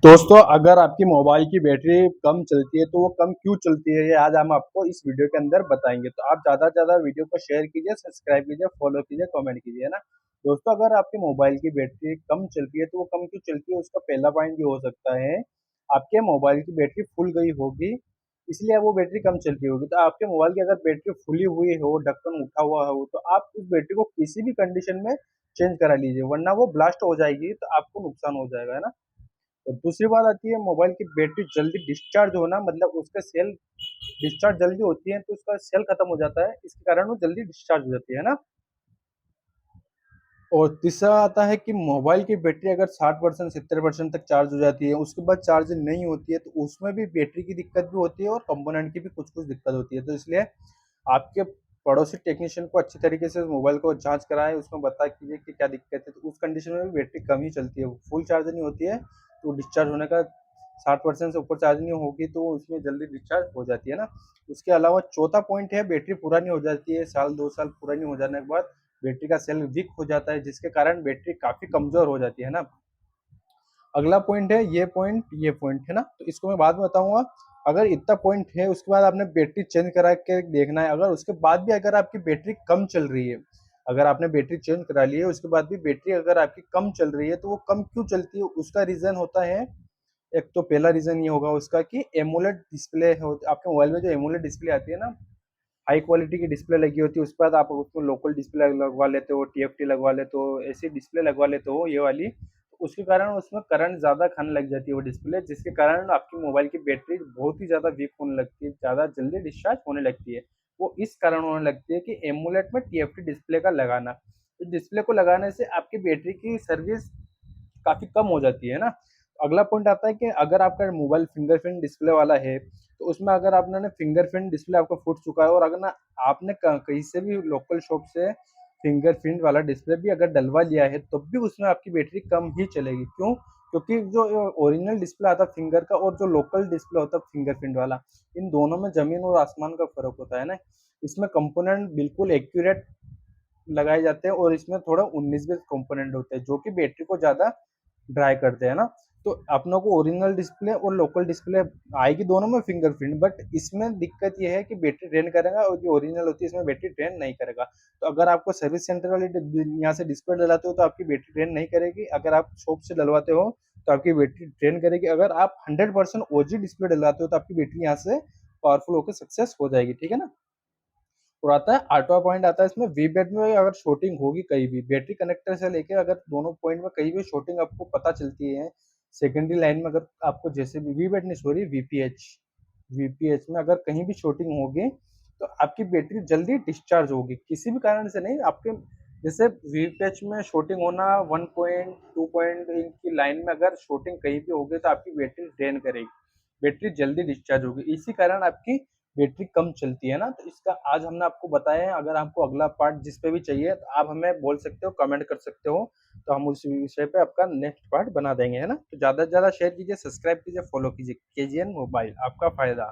दोस्तों, अगर आपकी मोबाइल की बैटरी कम चलती है, तो वो कम क्यों चलती है, ये आज हम आपको इस वीडियो के अंदर बताएँगे। तो आप ज़्यादा से ज़्यादा वीडियो को शेयर कीजिए, सब्सक्राइब कीजिए, फॉलो कीजिए, कमेंट कीजिए, है ना? दोस्तों, अगर आपकी मोबाइल की बैटरी कम चलती है, तो वो कम क्यों चलती है, उसका पहला पॉइंट ये हो सकता है, आपके मोबाइल की बैटरी फुल गई होगी, इसलिए वो बैटरी कम चलती होगी। तो आपके मोबाइल की अगर बैटरी फुली हुई हो, ढक्कन उठा हुआ हो, तो आप उस बैटरी को किसी भी कंडीशन में चेंज करा लीजिए, वरना वो ब्लास्ट हो जाएगी, तो आपको नुकसान हो जाएगा, है ना? और दूसरी बात आती है मोबाइल की बैटरी जल्दी डिस्चार्ज होना, मतलब उसका सेल डिस्चार्ज जल्दी होती है तो उसका सेल खत्म हो जाता है, इसके कारण वो जल्दी डिस्चार्ज हो जाती है ना। और तीसरा आता है कि मोबाइल की बैटरी अगर 60% 70% तक चार्ज हो जाती है, उसके बाद चार्ज नहीं होती है, तो उसमें भी बैटरी की दिक्कत भी होती है और कंपोनेंट की भी कुछ कुछ दिक्कत होती है। तो इसलिए आपके पड़ोसी टेक्नीशियन को अच्छी तरीके से मोबाइल को जांच कराएं, उसमें बता कीजिए कि क्या दिक्कत है। तो उस कंडीशन में भी बैटरी कम ही चलती है, फुल चार्ज नहीं होती है, तो डिस्चार्ज होने का 60% से ऊपर चार्ज नहीं होगी तो उसमें जल्दी डिस्चार्ज हो जाती है ना। उसके अलावा चौथा पॉइंट है, बैटरी पुरानी हो जाती है, साल 2 साल पुरानी हो जाने के बाद बैटरी का सेल वीक हो जाता है, जिसके कारण बैटरी काफी कमजोर हो जाती है ना। अगला पॉइंट है ये पॉइंट है ना, तो इसको मैं बाद में बताऊंगा। अगर इतना पॉइंट है, उसके बाद आपने बैटरी चेंज करा के देखना है। अगर उसके बाद भी अगर आपकी बैटरी कम चल रही है, अगर आपने बैटरी चेंज करा ली है, उसके बाद भी बैटरी अगर आपकी कम चल रही है, तो वो कम क्यों चलती है, उसका रीजन होता है। एक तो पहला रीजन ये होगा उसका कि एमोलेड डिस्प्ले हो, आपके मोबाइल में जो एमोलेड डिस्प्ले आती है ना, हाई क्वालिटी की डिस्प्ले लगी होती है, उसके बाद आप उसमें लोकल डिस्प्ले लगवा लेते हो, टीएफटी लगवा लेते हो, ऐसी डिस्प्ले लगवा लेते हो ये वाली, तो उसके कारण उसमें करंट ज़्यादा खाने लग जाती है वो डिस्प्ले, जिसके कारण आपकी मोबाइल की बैटरी बहुत ही ज़्यादा वीक होने लगती है, ज़्यादा जल्दी डिस्चार्ज होने लगती है। वो इस कारण होने लगती है कि एमुलेट में टीएफटी डिस्प्ले का लगाना, तो डिस्प्ले को लगाने से आपकी बैटरी की सर्विस काफ़ी कम हो जाती है ना। अगला पॉइंट आता है कि अगर आपका मोबाइल फिंगरप्रिंट डिस्प्ले वाला है, तो उसमें अगर आपने फिंगरप्रिंट डिस्प्ले आपका फूट चुका है और अगर ना आपने कहीं से भी लोकल शॉप से फिंगरप्रिंट वाला डिस्प्ले भी अगर डलवा लिया है, तब भी उसमें आपकी बैटरी कम ही चलेगी। क्यों? क्योंकि जो ओरिजिनल डिस्प्ले आता है फिंगर का और जो लोकल डिस्प्ले होता है फिंगरप्रिंट वाला, इन दोनों में ज़मीन और आसमान का फ़र्क होता है ना। इसमें कंपोनेंट बिल्कुल एक्यूरेट लगाए जाते हैं और इसमें थोड़ा 19-20 कंपोनेंट होते हैं, जो कि बैटरी को ज़्यादा ड्राई करते हैं ना। तो अपनों को ओरिजिनल डिस्प्ले और लोकल डिस्प्ले आएगी दोनों में फिंगरप्रिंट, बट इसमें दिक्कत ये है कि बैटरी ड्रेन करेगा और जो ओरिजिनल होती है इसमें बैटरी ड्रेन नहीं करेगा। तो अगर आपको सर्विस सेंटर वाली यहाँ से डिस्प्ले डलाते हो तो आपकी बैटरी ड्रेन नहीं करेगी, अगर आप शॉप से डलवाते हो तो आपकी बैटरी ड्रेन करेगी, अगर आप 100% ओजी डिस्प्ले डलवाते हो तो आपकी बैटरी यहाँ से पावरफुल होकर सक्सेस हो जाएगी, ठीक है ना। और आता है आठवां पॉइंट आता है इसमें, वी बैट में अगर शॉर्टिंग होगी कहीं भी बैटरी कनेक्टर से लेके, अगर दोनों पॉइंट में कहीं भी शॉर्टिंग आपको पता चलती है, सेकेंडरी लाइन में अगर आपको जैसे भी वी बैट नहीं सॉरी वीपीएच, वीपीएच में अगर कहीं भी शॉर्टिंग होगी, तो आपकी बैटरी जल्दी डिस्चार्ज होगी, किसी भी कारण से नहीं आपके। जैसे वीपीएच में शॉर्टिंग होना 1 पॉइंट 2 पॉइंट की लाइन में अगर शॉर्टिंग कहीं भी होगी तो आपकी बैटरी ड्रेन करेगी, बैटरी जल्दी डिस्चार्ज होगी, इसी कारण आपकी बैटरी कम चलती है ना। तो इसका आज हमने आपको बताया है। अगर आपको अगला पार्ट जिस पे भी चाहिए तो आप हमें बोल सकते हो, कमेंट कर सकते हो, तो हम उस विषय पे आपका नेक्स्ट पार्ट बना देंगे, है ना। तो ज़्यादा से ज़्यादा शेयर कीजिए, सब्सक्राइब कीजिए, फॉलो कीजिए, केजीएन मोबाइल, आपका फ़ायदा।